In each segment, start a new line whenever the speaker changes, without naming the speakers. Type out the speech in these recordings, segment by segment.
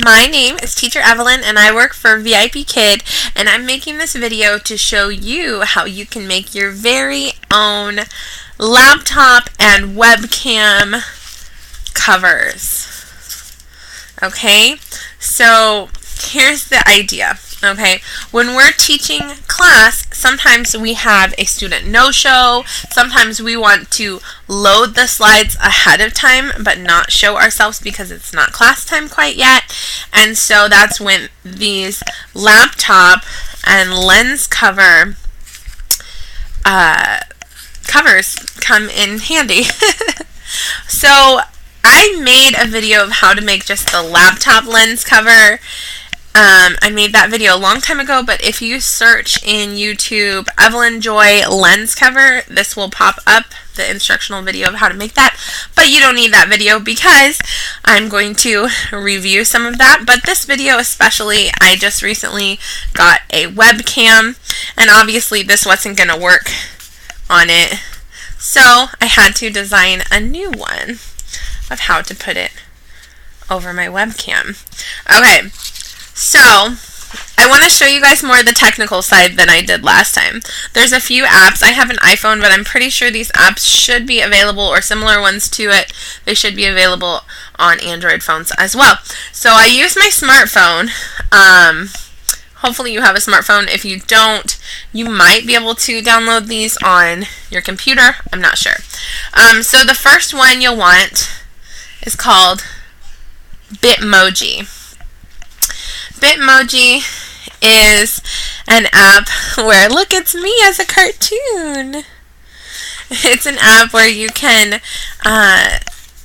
my name is Teacher Evelyn and I work for VIPKID, and I'm making this video to show you how you can make your very own laptop and webcam covers. Okay, so here's the idea. Okay, when we're teaching class, sometimes we have a student no-show. Sometimes we want to load the slides ahead of time but not show ourselves because it's not class time quite yet. And so that's when these laptop and lens cover covers come in handy. So I made a video of how to make just the laptop lens cover. I made that video a long time ago, but if you search in YouTube Evelyn Joy lens cover, this will pop up, the instructional video of how to make that. But you don't need that video because I'm going to review some of that. But this video especially, I just recently got a webcam, and obviously this wasn't going to work on it. So I had to design a new one of how to put it over my webcam. Okay. So, I want to show you guys more of the technical side than I did last time. There's a few apps. I have an iPhone, but I'm pretty sure these apps should be available, or similar ones to it. They should be available on Android phones as well. So, I use my smartphone. Hopefully you have a smartphone. If you don't, you might be able to download these on your computer. I'm not sure. So, the first one you'll want is called Bitmoji. Bitmoji is an app where, look, it's me as a cartoon. It's an app where you can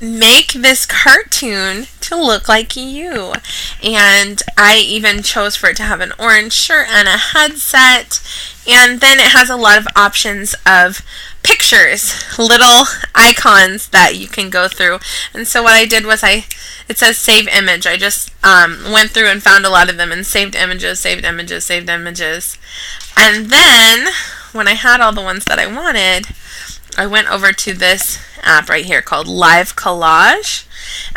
make this cartoon to look like you. And I even chose for it to have an orange shirt and a headset. And then it has a lot of options of pictures, little icons that you can go through. And so what I did was it says save image. I just went through and found a lot of them and saved images, saved images, saved images. And then when I had all the ones that I wanted, I went over to this app right here called Live Collage.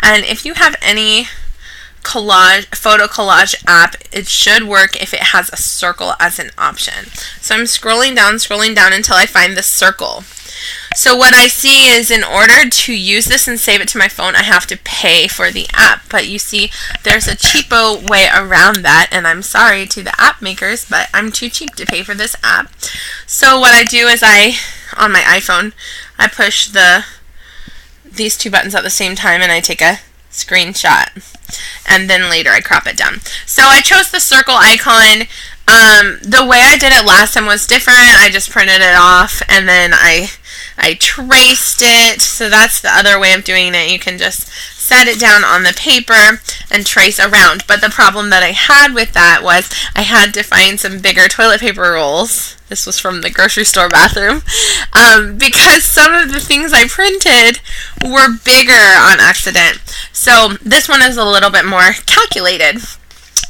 And if you have any photo collage app, it should work if it has a circle as an option. So I'm scrolling down until I find the circle. So what I see is, in order to use this and save it to my phone, I have to pay for the app. But you see, there's a cheapo way around that, and I'm sorry to the app makers, but I'm too cheap to pay for this app. So what I do is on my iPhone, I push these two buttons at the same time, and I take a screenshot, and then later I crop it down. So I chose the circle icon. The way I did it last time was different. I just printed it off and then I traced it. So that's the other way of doing it. You can just set it down on the paper and trace around. But the problem that I had with that was I had to find some bigger toilet paper rolls. This was from the grocery store bathroom. Because some of the things I printed were bigger on accident. So this one is a little bit more calculated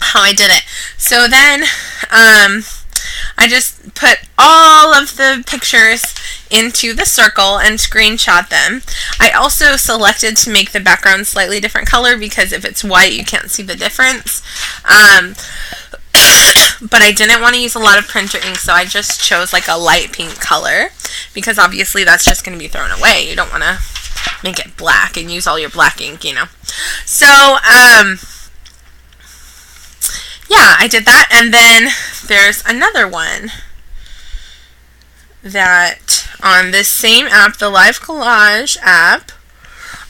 how I did it. So then I just put all of the pictures into the circle and screenshot them. I also selected to make the background slightly different color because if it's white you can't see the difference. But I didn't want to use a lot of printer ink, so I just chose like a light pink color because obviously that's just going to be thrown away. You don't want to make it black and use all your black ink, you know. So yeah, I did that. And then there's another one that on this same app, the Live Collage app.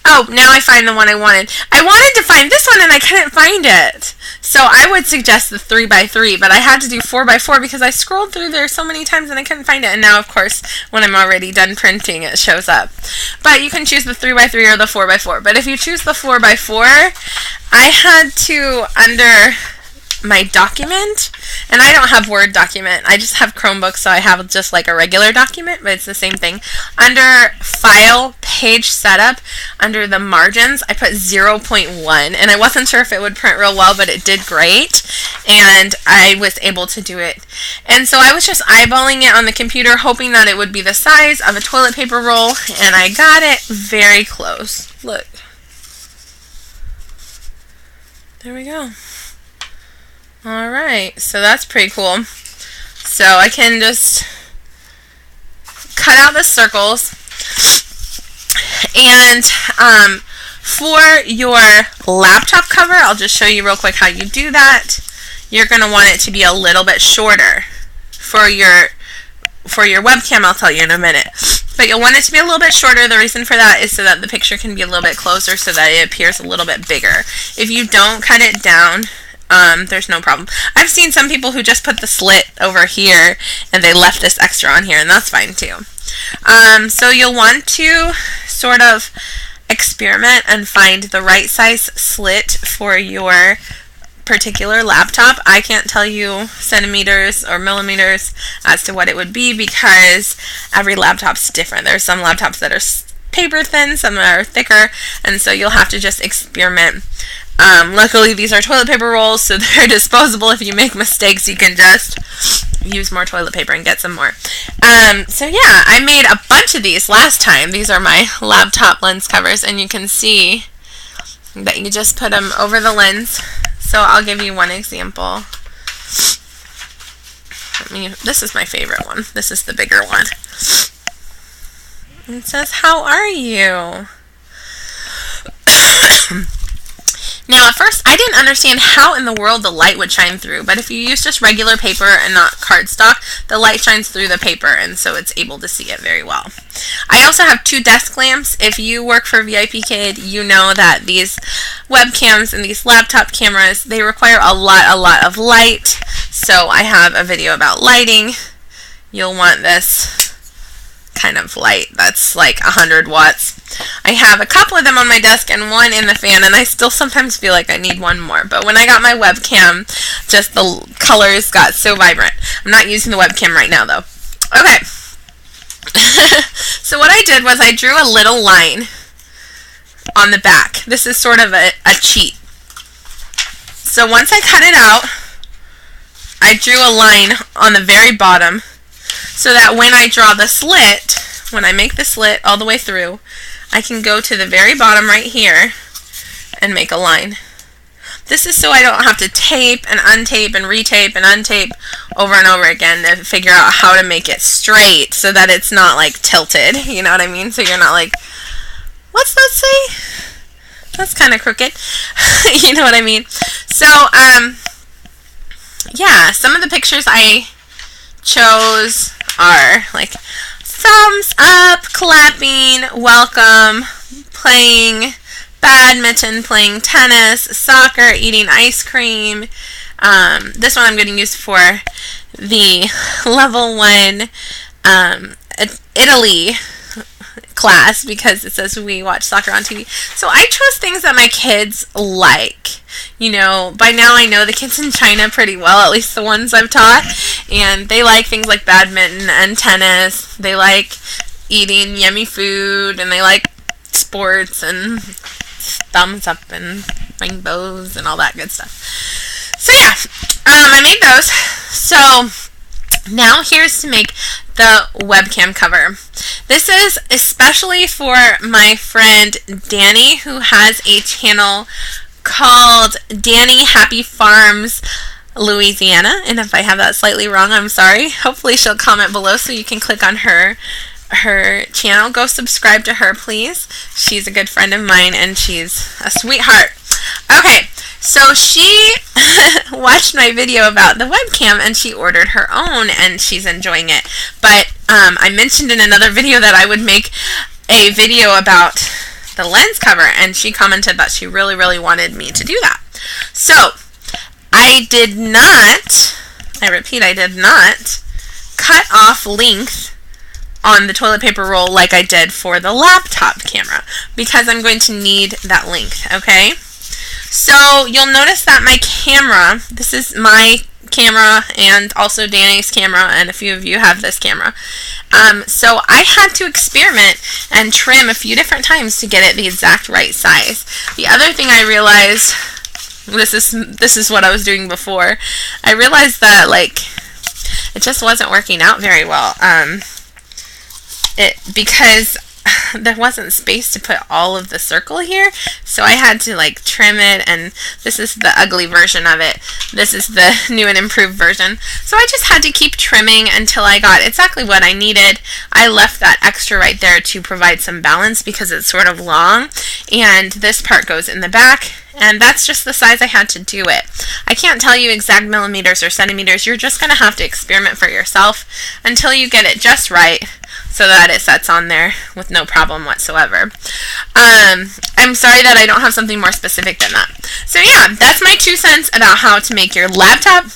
Oh, now I find the one I wanted. I wanted to find this one and I couldn't find it. So I would suggest the 3x3, but I had to do 4x4 because I scrolled through there so many times and I couldn't find it. And now, of course, when I'm already done printing, it shows up. But you can choose the 3x3 or the 4x4. But if you choose the 4x4, I had to, under my document, and I don't have Word document, I just have Chromebook, so I have just like a regular document, but it's the same thing. Under File, Page Setup, under the margins, I put 0.1, and I wasn't sure if it would print real well, but it did great, and I was able to do it. And so I was just eyeballing it on the computer, hoping that it would be the size of a toilet paper roll, and I got it very close. Look. There we go. Alright, so that's pretty cool. So I can just cut out the circles. And for your laptop cover, I'll just show you real quick how you do that. You're going to want it to be a little bit shorter. For your webcam, I'll tell you in a minute. But you'll want it to be a little bit shorter. The reason for that is so that the picture can be a little bit closer, so that it appears a little bit bigger. If you don't cut it down, there's no problem. I've seen some people who just put the slit over here and they left this extra on here, and that's fine too. So you'll want to sort of experiment and find the right size slit for your particular laptop. I can't tell you centimeters or millimeters as to what it would be, because every laptop's different. There's some laptops that are paper thin, some that are thicker, and so you'll have to just experiment. Luckily these are toilet paper rolls, so they're disposable. If you make mistakes, you can just use more toilet paper and get some more. So yeah, I made a bunch of these last time. These are my laptop lens covers, and you can see that you just put them over the lens. So I'll give you one example. This is my favorite one. This is the bigger one. It says, "How are you?" Now, at first, I didn't understand how in the world the light would shine through, but if you use just regular paper and not cardstock, the light shines through the paper, and so it's able to see it very well. I also have 2 desk lamps. If you work for VIPKID, you know that these webcams and these laptop cameras, they require a lot of light, so I have a video about lighting. You'll want this kind of light that's like 100 watts. I have a couple of them on my desk and one in the fan, and I still sometimes feel like I need one more. But when I got my webcam, just the colors got so vibrant. I'm not using the webcam right now, though. Okay. So what I did was I drew a little line on the back. This is sort of a cheat. So once I cut it out, I drew a line on the very bottom, so that when I draw the slit, when I make the slit all the way through, I can go to the very bottom right here and make a line. This is so I don't have to tape and untape and retape and untape over and over again to figure out how to make it straight so that it's not like tilted, you know what I mean? So you're not like, what's that say? That's kind of crooked. You know what I mean? So, yeah, some of the pictures I chose are like thumbs up, clapping, welcome, playing badminton, playing tennis, soccer, eating ice cream. This one I'm going to use for the level 1 Italy class, because it says we watch soccer on TV. So I chose things that my kids like. You know, by now I know the kids in China pretty well, at least the ones I've taught, and they like things like badminton and tennis. They like eating yummy food, and they like sports and thumbs up and rainbows and all that good stuff. So yeah, I made those. So now here's to make the webcam cover. This is especially for my friend Danny, who has a channel called Danny Happy Farms Louisiana, and if I have that slightly wrong, I'm sorry. Hopefully she'll comment below so you can click on her channel. Go subscribe to her, please. She's a good friend of mine, and she's a sweetheart. Okay, so she watched my video about the webcam, and she ordered her own, and she's enjoying it. But I mentioned in another video that I would make a video about the lens cover, and she commented that she really wanted me to do that. So I did not, I repeat, I did not cut off length on the toilet paper roll like I did for the laptop camera, because I'm going to need that length, okay? So you'll notice that my camera, this is my camera and also Danny's camera, and a few of you have this camera. So I had to experiment and trim a few different times to get it the exact right size. The other thing I realized, this is what I was doing before, I realized that like it just wasn't working out very well. Because there wasn't space to put all of the circle here, so I had to like trim it, and this is the ugly version of it. This is the new and improved version. So I just had to keep trimming until I got exactly what I needed. I left that extra right there to provide some balance because it's sort of long, and this part goes in the back, and that's just the size I had to do it. I can't tell you exact millimeters or centimeters. You're just going to have to experiment for yourself until you get it just right so that it sets on there with no problem whatsoever. I'm sorry that I don't have something more specific than that. So yeah, that's my 2 cents about how to make your laptop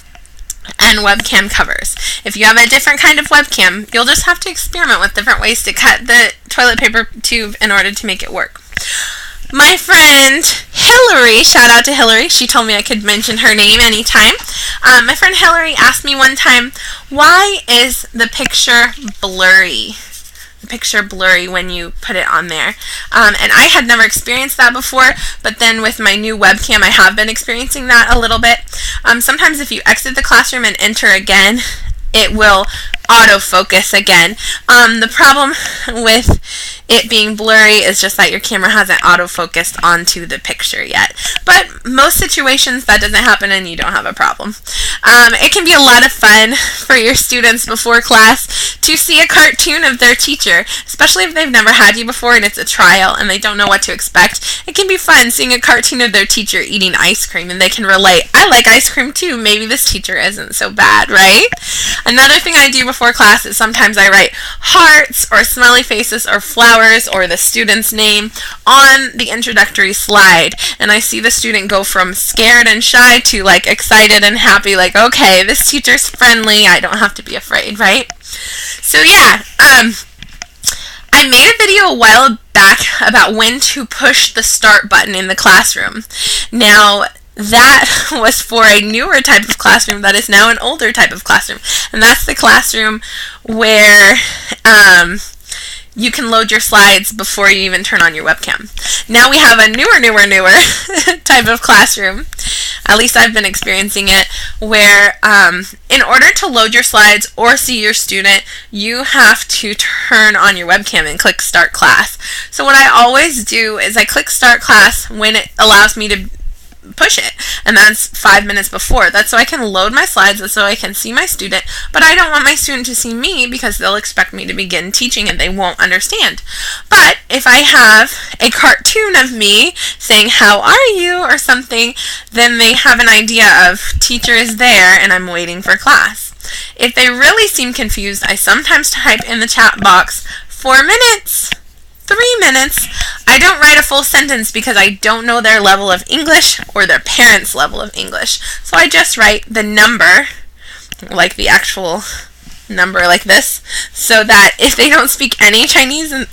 and webcam covers. If you have a different kind of webcam, you'll just have to experiment with different ways to cut the toilet paper tube in order to make it work. My friend Hillary, shout out to Hillary, she told me I could mention her name anytime. My friend Hillary asked me one time, why is the picture blurry? The picture blurry when you put it on there. And I had never experienced that before, but then with my new webcam I have been experiencing that a little bit. Sometimes if you exit the classroom and enter again, it will autofocus again. The problem with it being blurry is just that your camera hasn't autofocused onto the picture yet. But most situations that doesn't happen and you don't have a problem. It can be a lot of fun for your students before class to see a cartoon of their teacher, especially if they've never had you before and it's a trial and they don't know what to expect. It can be fun seeing a cartoon of their teacher eating ice cream and they can relate. I like ice cream too. Maybe this teacher isn't so bad, right? Another thing I do before class is sometimes I write hearts or smiley faces or flowers or the student's name on the introductory slide, and I see the student go from scared and shy to like excited and happy, like, okay, this teacher's friendly, I don't have to be afraid, right? So yeah, I made a video a while back about when to push the start button in the classroom. Now, that was for a newer type of classroom that is now an older type of classroom. And that's the classroom where you can load your slides before you even turn on your webcam. Now we have a newer type of classroom, at least I've been experiencing it, where in order to load your slides or see your student, you have to turn on your webcam and click Start Class. So what I always do is I click Start Class when it allows me to push it, and that's 5 minutes before. That's so I can load my slides, that's so I can see my student, but I don't want my student to see me because they'll expect me to begin teaching and they won't understand. But if I have a cartoon of me saying, how are you, or something, then they have an idea of teacher is there and I'm waiting for class. If they really seem confused, I sometimes type in the chat box 4 minutes, 3 minutes. I don't write a full sentence because I don't know their level of English or their parents' level of English. So I just write the number, like the actual number like this, so that if they don't speak any Chinese and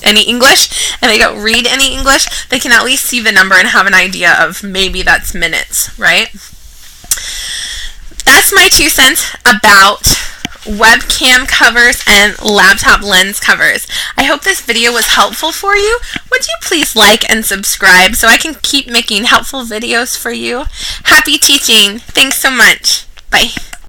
any English, and they don't read any English, they can at least see the number and have an idea of maybe that's minutes, right? That's my 2 cents about webcam covers and laptop lens covers. I hope this video was helpful for you. Would you please like and subscribe so I can keep making helpful videos for you? Happy teaching. Thanks so much. Bye.